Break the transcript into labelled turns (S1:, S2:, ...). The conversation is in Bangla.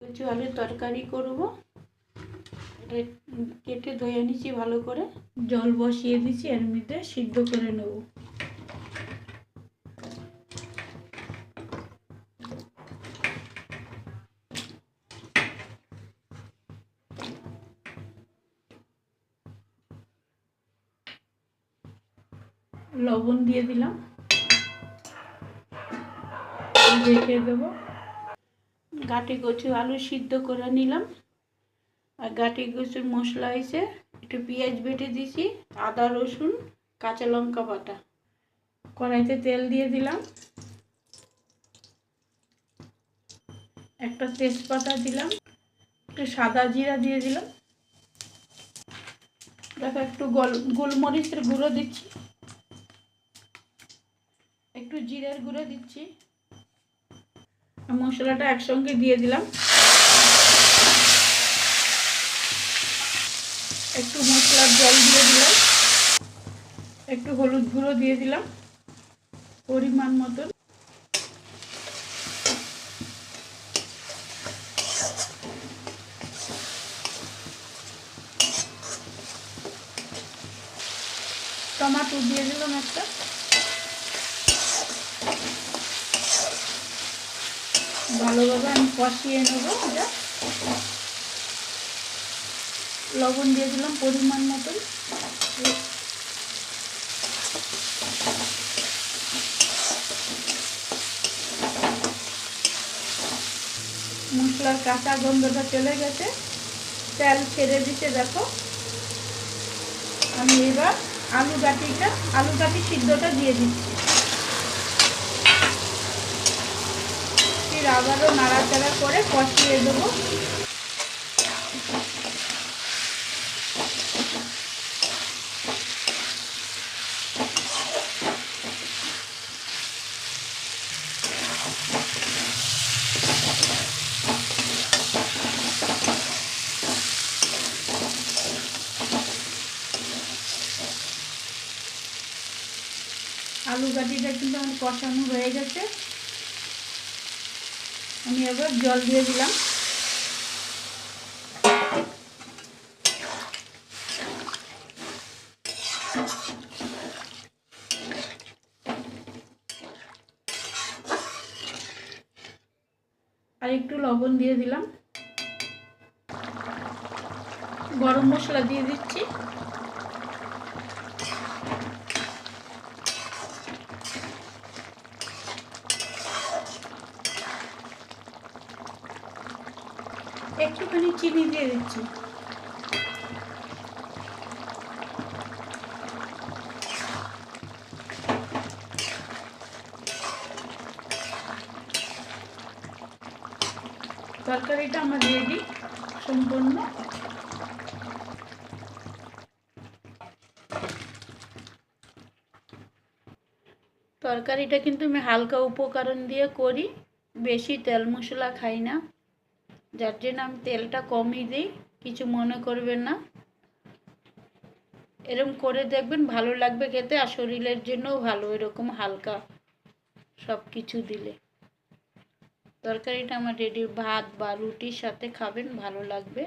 S1: কচু আলুর তরকারি করব। এটা কেটে ধুয়ে নিচ্ছি ভালো করে, জল বসিয়ে দিচ্ছি, এর মধ্যে সিদ্ধ করে নেব। লবণ দিয়ে দিলাম, রেখে দেবো। গাটি কচু আলু সিদ্ধ করে নিলাম। আর গাটি কচুর মশলা হয়েছে একটু পেঁয়াজ বেটে দিয়েছি, আদা রসুন কাঁচা লঙ্কা বাটা। কড়াইতে তেল দিয়ে দিলাম, একটা তেজপাতা দিলাম, একটু সাদা জিরা দিয়ে দিলাম। দেখো একটু গোলমরিচের গুঁড়ো দিচ্ছি, একটু জিরের গুঁড়ো দিচ্ছি। মশলাটা একসঙ্গে দিয়ে দিলাম। একটু মশলার জল দিয়ে দিলাম, একটু হলুদ গুঁড়ো দিয়ে দিলাম পরিমাণ মতন। টমেটো দিয়ে দিলাম একটা। ভালোভাবে আমি কষিয়ে নেব। লবণ দিয়ে দিলাম পরিমাণ মতন। মশলার কাঁচা গন্ধটা চলে গেছে, তেল ছেড়ে দিতে দেখো। আমি এবার আলু গাটি সিদ্ধটা দিয়ে দিচ্ছি। ফির আবারও নাড়াচাড়া করে কষিয়ে দেবো। আলু গাটিটা কিন্তু আমার কষানো হয়ে গেছে। আমি এবার জল দিয়ে দিলাম। আর একটু লবণ দিয়ে দিলাম। গরম মশলা দিয়ে দিচ্ছি। একটুখানি চিনি দিয়ে দিচ্ছি। তরকারিটা আমার রেডি সম্পূর্ণ। তরকারিটা কিন্তু আমি হালকা উপকরণ দিয়ে করি, বেশি তেল মশলা খাই না, যার জন্য আমি তেলটা কমই দিই। কিছু মনে করবেন না, এরকম করে দেখবেন, ভালো লাগবে খেতে, আর শরীরের জন্যও ভালো এরকম হালকা সব কিছু দিলে। তরকারিটা আমার রেডি, ভাত বা রুটির সাথে খাবেন, ভালো লাগবে।